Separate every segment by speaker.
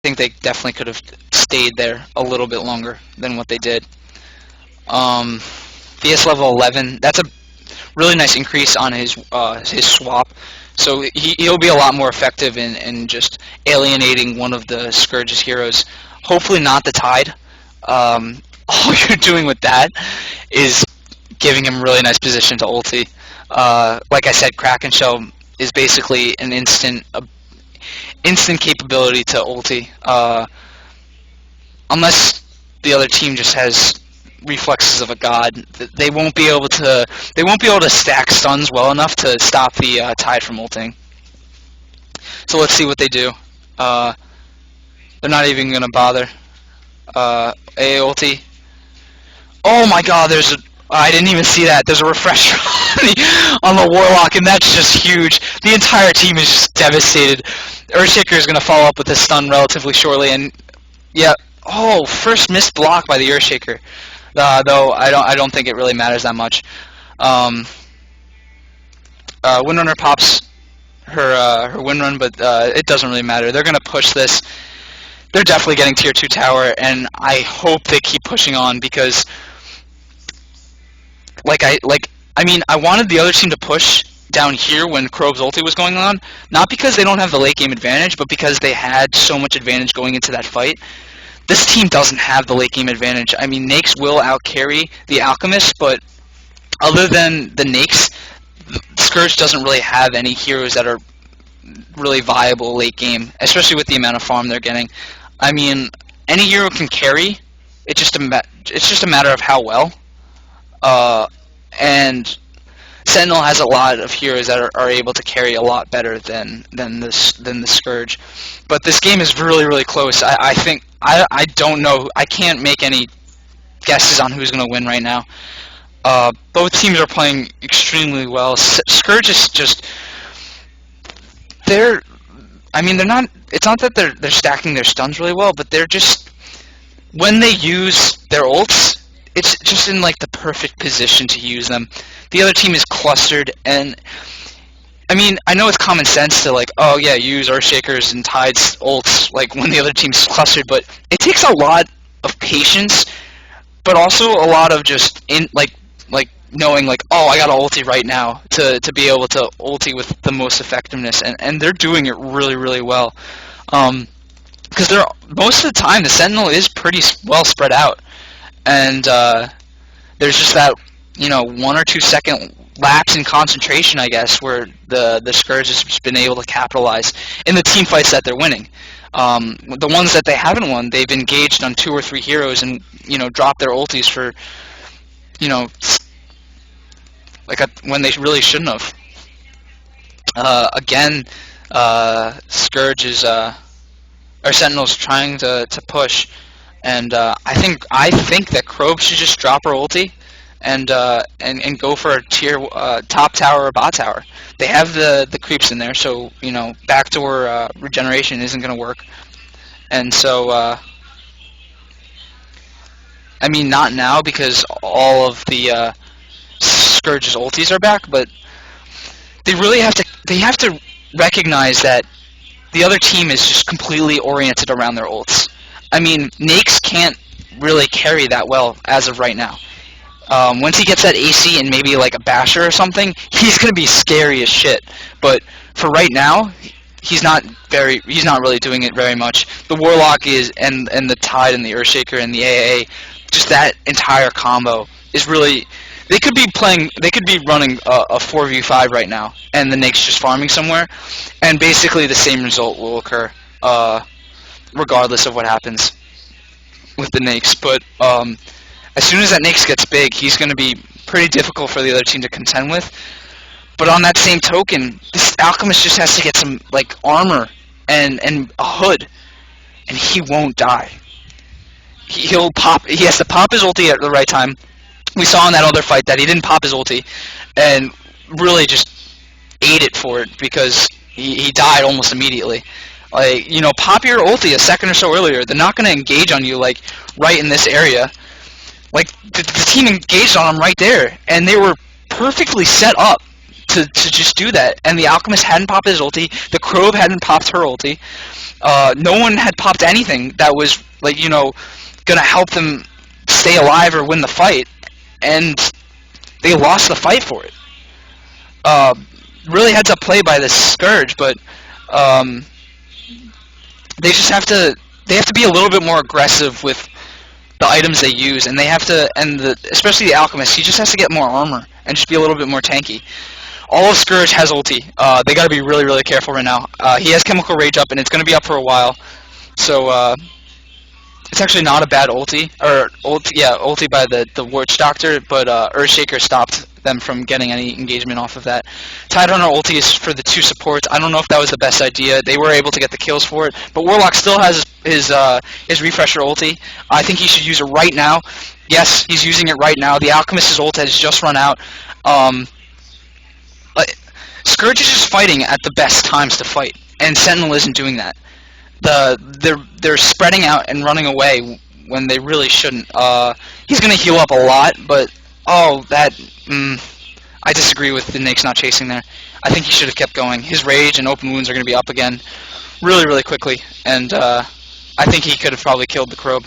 Speaker 1: think they definitely could have stayed there a little bit longer than what they did. VS level 11. That's a really nice increase on his swap. So he'll be a lot more effective in just alienating one of the Scourge's heroes. Hopefully not the Tide. All you're doing with that is giving him really nice position to ulti. Like I said, Kraken Shell is basically an instant capability to ulti. Unless the other team just has reflexes of a god, they won't be able to stack stuns well enough to stop the Tide from ulting. So let's see what they do. They're not even gonna bother. AA ulti. Oh my god, I didn't even see that. There's a refresher on the Warlock, and that's just huge. The entire team is just devastated. Earthshaker is going to follow up with a stun relatively shortly, and yeah. Oh, first missed block by the Earthshaker. Though I don't think it really matters that much. Windrunner pops her Windrun, but it doesn't really matter. They're going to push this. They're definitely getting tier 2 tower, and I hope they keep pushing on because I wanted the other team to push down here when Krove's ulti was going on, not because they don't have the late game advantage, but because they had so much advantage going into that fight. This team doesn't have the late game advantage. I mean, Nakes will outcarry the Alchemist, but other than the Nakes, Scourge doesn't really have any heroes that are really viable late game, especially with the amount of farm they're getting. I mean, any hero can carry. It's just a matter of how well. And Sentinel has a lot of heroes that are able to carry a lot better than the Scourge. But this game is really close. I think I don't know. I can't make any guesses on who's going to win right now. Both teams are playing extremely well. Scourge is just they're not. It's not that they're stacking their stuns really well, but they're just when they use their ults, it's just in like the perfect position to use them. The other team is clustered, and I mean, I know it's common sense to like, oh yeah, use Earthshakers and Tides ults like when the other team's clustered, but it takes a lot of patience, but also a lot of just knowing like, oh, I got to ulti right now to be able to ulti with the most effectiveness, and they're doing it really well. Because they're most of the time the Sentinel is pretty well spread out, and there's just that 1 or 2 second lapse in concentration, I guess, where the Scourge has just been able to capitalize in the team fights that they're winning. The ones that they haven't won, they've engaged on 2 or 3 heroes and dropped their ultis for when they really shouldn't have. Again, Scourge is or Sentinel's trying to push, and I think that Krog should just drop her ulti and go for a tier top tower or bot tower. They have the creeps in there, so backdoor regeneration isn't going to work, and so I mean not now because all of the Scourge's ultis are back, but they really have to recognize that the other team is just completely oriented around their ults. I mean, Nakes can't really carry that well as of right now. Once he gets that AC and maybe like a basher or something, he's gonna be scary as shit. But for right now, he's not really doing it very much. The Warlock is and the Tide and the Earthshaker and the AA, just that entire combo is really. They could be running a 4v5 right now, and the Nakes just farming somewhere, and basically the same result will occur, regardless of what happens with the Nakes. But as soon as that Nakes gets big, he's going to be pretty difficult for the other team to contend with. But on that same token, this Alchemist just has to get some like armor and a hood, and he won't die. He'll pop. He has to pop his ulti at the right time. We saw in that other fight that he didn't pop his ulti and really just ate it for it because he died almost immediately. Like, pop your ulti a second or so earlier. They're not going to engage on you, like, right in this area. Like, the team engaged on him right there, and they were perfectly set up to just do that. And the Alchemist hadn't popped his ulti. The Crow hadn't popped her ulti. No one had popped anything that was like gonna help them stay alive or win the fight, and they lost the fight for it. Really heads up play by this Scourge, but they just have to be a little bit more aggressive with the items they use, and they have to, especially the Alchemist, he just has to get more armor and just be a little bit more tanky. All of Scourge has ulti. They got to be really, really careful right now. He has Chemical Rage up, and it's going to be up for a while. So it's actually not a bad ulti, ulti by the Witch Doctor, but Earthshaker stopped them from getting any engagement off of that. Tidehunter ulti is for the 2 supports. I don't know if that was the best idea. They were able to get the kills for it, but Warlock still has his Refresher ulti. I think he should use it right now. Yes, he's using it right now. The Alchemist's ult has just run out. Scourge is just fighting at the best times to fight, and Sentinel isn't doing that. They're spreading out and running away when they really shouldn't. He's gonna heal up a lot, but I disagree with the Nake's not chasing there. I think he should have kept going. His Rage and Open Wounds are gonna be up again, really, really quickly, and I think he could have probably killed the Crow.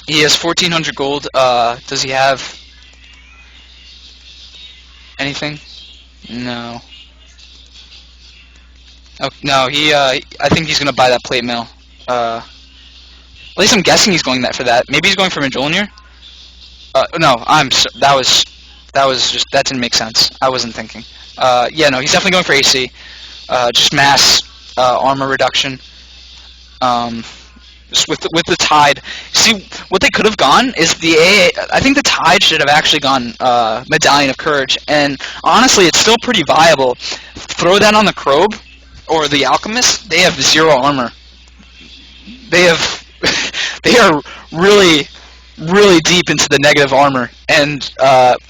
Speaker 1: He has 1,400 gold. Does he have anything? No. Oh, no, I think he's going to buy that plate mail. At least I'm guessing he's going for that. Maybe he's going for Mjolnir? No, that didn't make sense. I wasn't thinking. Yeah, no, he's definitely going for AC. Just mass armor reduction. Just with the Tide. See, what they could have gone is the AA. I think the Tide should have actually gone Medallion of Courage, and honestly, it's still pretty viable. Throw that on the Crow or the Alchemist. They have 0 armor. They are really, really deep into the negative armor, and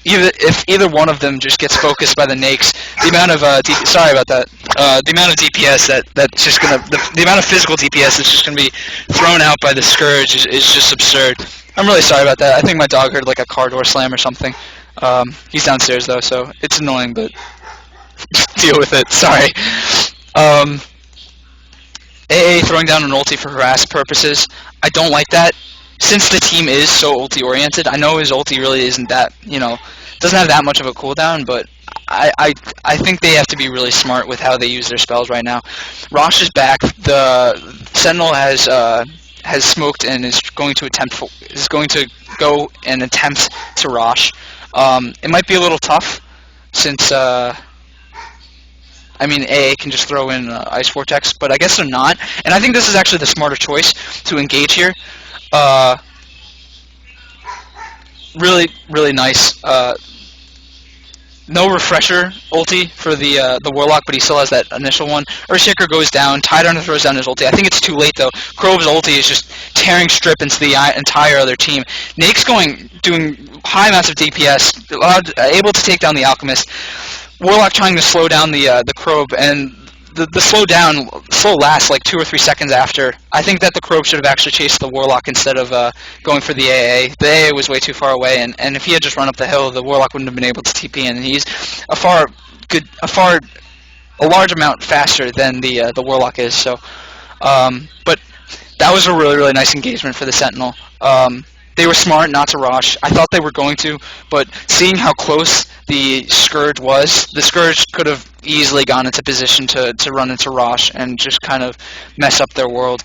Speaker 1: if either one of them just gets focused by the Nakes, the amount of the amount of DPS that's just gonna the amount of physical DPS that's just gonna be thrown out by the Scourge is just absurd. I'm really sorry about that. I think my dog heard like a car door slam or something. He's downstairs though, so it's annoying, but just deal with it. Sorry. AA throwing down an ulti for harass purposes. I don't like that. Since the team is so ulti-oriented, I know his ulti really isn't that, doesn't have that much of a cooldown, but I think they have to be really smart with how they use their spells right now. Rosh is back. The Sentinel has smoked and is going to go and attempt to Rosh. It might be a little tough since AA can just throw in Ice Vortex, but I guess they're not. And I think this is actually the smarter choice to engage here. Really, really nice. No refresher ulti for the Warlock, but he still has that initial one. Earthshaker goes down. Tidehunter throws down his ulti. I think it's too late though. Crow's ulti is just tearing strip into the entire other team. Nake's doing high amounts of DPS, able to take down the Alchemist. Warlock trying to slow down the Crow, and the slow lasts like 2 or 3 seconds after. I think that the Crow should have actually chased the Warlock instead of going for the AA. The AA was way too far away, and if he had just run up the hill, the Warlock wouldn't have been able to TP in. And he's a large amount faster than the Warlock is. So, but that was a really, really nice engagement for the Sentinel. They were smart not to Rosh. I thought they were going to, but seeing how close the Scourge was, the Scourge could have easily gone into position to run into Rosh and just kind of mess up their world.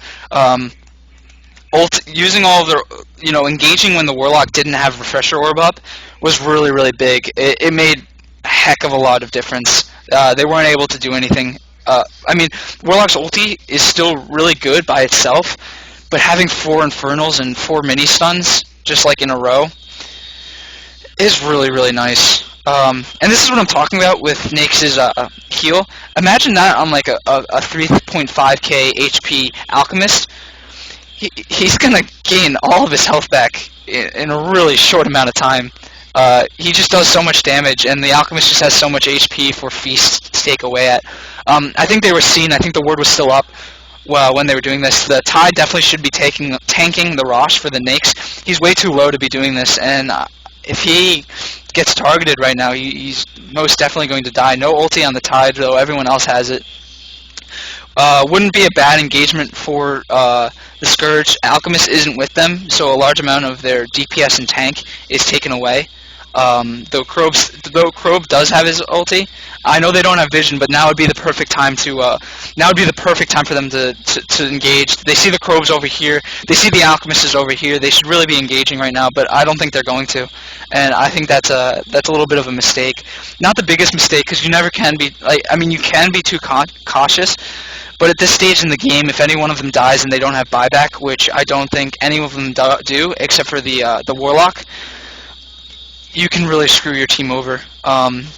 Speaker 1: Using all of their, engaging when the Warlock didn't have Refresher Orb up was really, really big. It made a heck of a lot of difference. They weren't able to do anything. Warlock's ulti is still really good by itself, but having 4 Infernals and 4 mini-stuns, just like in a row, is really, really nice. And this is what I'm talking about with Nyx's heal. Imagine that on like a 3.5k HP Alchemist. He's gonna gain all of his health back in a really short amount of time. He just does so much damage, and the Alchemist just has so much HP for Feast to take away at. I think they were seen. I think the word was still up when they were doing this. The Tide definitely should be tanking the Rosh for the Nyx. He's way too low to be doing this, and if he gets targeted right now, he's most definitely going to die. No ulti on the Tide, though everyone else has it. Wouldn't be a bad engagement for the Scourge. Alchemist isn't with them, so a large amount of their DPS and tank is taken away. Though Crobe does have his ulti, I know they don't have vision, but now would be the perfect time to for them to engage. They see the Crobes over here, they see the Alchemist is over here. They should really be engaging right now, but I don't think they're going to, and I think that's a little bit of a mistake. Not the biggest mistake, because you never can be you can be too cautious. But at this stage in the game, if any one of them dies and they don't have buyback, which I don't think any of them do, except for the Warlock, you can really screw your team over.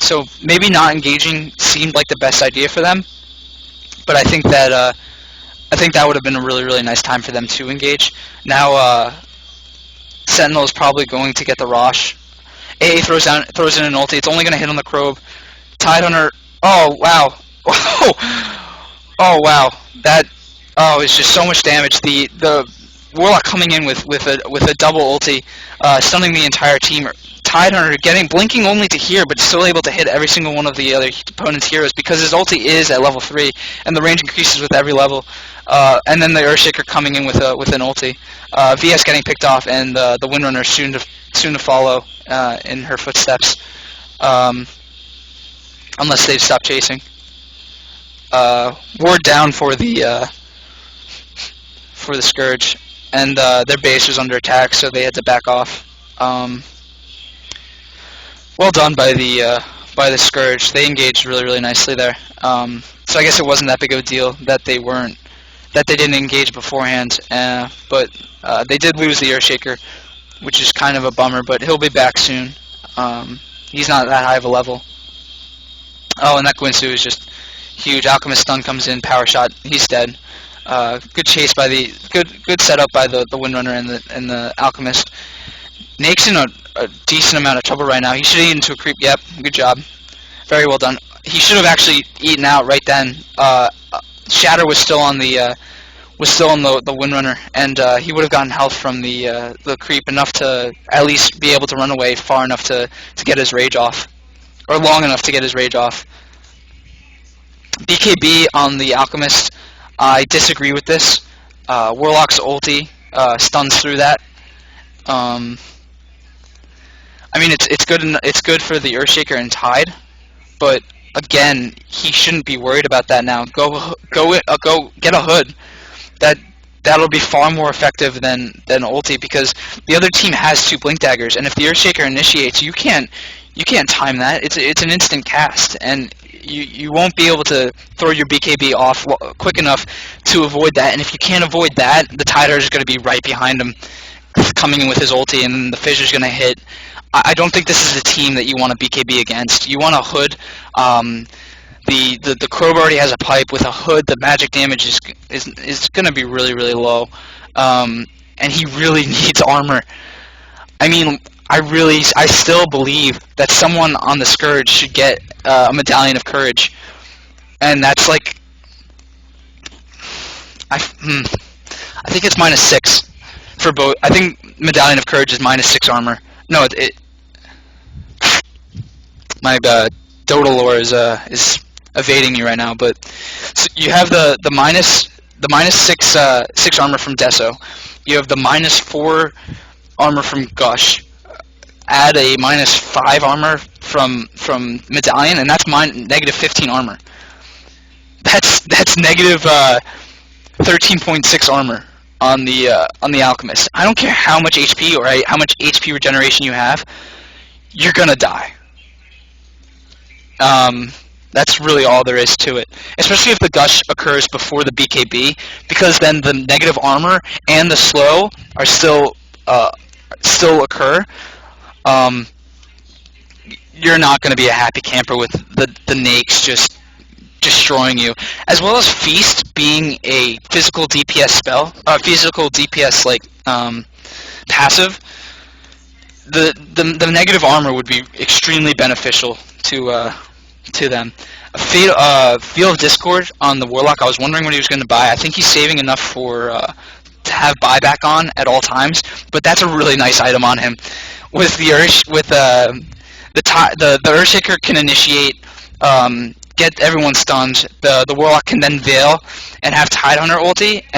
Speaker 1: So maybe not engaging seemed like the best idea for them, but I think that would have been a really nice time for them to engage. Now Sentinel is probably going to get the Rosh. AA throws in an ulti. It's only going to hit on the Crobe. Tide Hunter. Oh wow. Oh wow. It's just so much damage. The Warlock coming in with a double ulti, stunning the entire team. Tide Hunter blinking only to here, but still able to hit every single one of the other opponent's heroes because his ulti is at level 3, and the range increases with every level. And then the Earthshaker coming in with an ulti. VS getting picked off, and the Windrunner soon to follow in her footsteps, unless they've stopped chasing. Ward down for the Scourge, and their base was under attack, so they had to back off. Well done by the Scourge. They engaged really nicely there. So I guess it wasn't that big of a deal that they didn't engage beforehand. But they did lose the Earthshaker, which is kind of a bummer. But he'll be back soon. He's not that high of a level. Oh, and that Guinsoo is just huge. Alchemist stun comes in, power shot. He's dead. Good chase by good setup by the Windrunner and the Alchemist. Nake's in a decent amount of trouble right now. He should have eaten to a creep. Yep, good job. Very well done. He should have actually eaten out right then. Shatter was still on the Windrunner, and he would have gotten health from the creep enough to at least be able to run away far enough to get his rage off, or long enough to get his rage off. BKB on the Alchemist. I disagree with this. Warlock's ulti stuns through that. It's good for the Earthshaker and Tide, but again, he shouldn't be worried about that now. Go get a hood. That'll be far more effective than ulti, because the other team has 2 blink daggers, and if the Earthshaker initiates, you can't time that. It's an instant cast, and you won't be able to throw your BKB off quick enough to avoid that. And if you can't avoid that, the Tider is going to be right behind him, coming in with his ulti, and then the Fissure's going to hit. I don't think this is a team that you want to BKB against. You want a hood. The Crobe already has a pipe. With a hood, the magic damage is going to be really low, and he really needs armor. I still believe that someone on the Scourge should get a Medallion of Courage, and that's like I think it's -6 for both. I think Medallion of Courage is -6 armor. No, my Dota lore is evading me right now, but so you have the -6 armor from Deso. You have the -4 armor from Gush. Add a -5 armor from Medallion, and that's -15 armor. That's negative 13.6 armor on the Alchemist. I don't care how much HP or how much HP regeneration you have, you're gonna die. That's really all there is to it. Especially if the Gush occurs before the BKB, because then the negative armor and the slow are still occur. You're not going to be a happy camper with the Nakes just destroying you, as well as Feast being a physical DPS spell, physical DPS passive. The negative armor would be extremely beneficial to them. Feel of Discord on the Warlock. I was wondering what he was going to buy. I think he's saving enough to have buyback on at all times, but that's a really nice item on him. with the the Earthshaker can initiate, get everyone stunned. The Warlock can then Veil and have Tidehunter ulti,